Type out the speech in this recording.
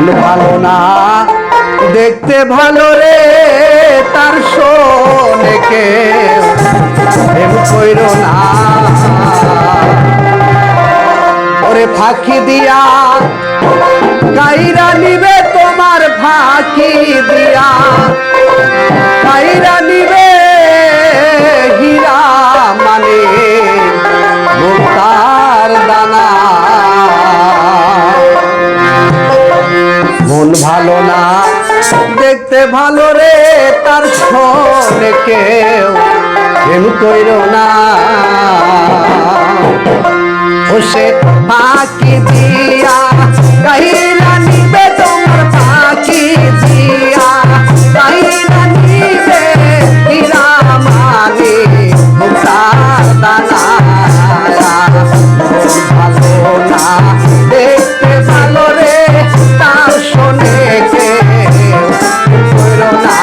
মন ভালো না দেখতে ভালো রে তার শোনে কেউ প্রেম কইরো না। ওরে ফাঁকি দিয়া কাইরা নিবে তোমার ফাঁকি দিয়া কাইরা নিবে হীরা মানে মুক্তার দানা। মন ভালো না দেখতে ভালো রে তার শোনে কেউ প্রেম কইরো না। ও সে ফাঁকি দিয়া কাইরা নিবে তোমার ফাঁকি দিয়া কাইরা নিবে হীরা মানে মুক্তার দানা। ভালো না দেখতে ভালো রে তার শোনে কেউ কইরো না।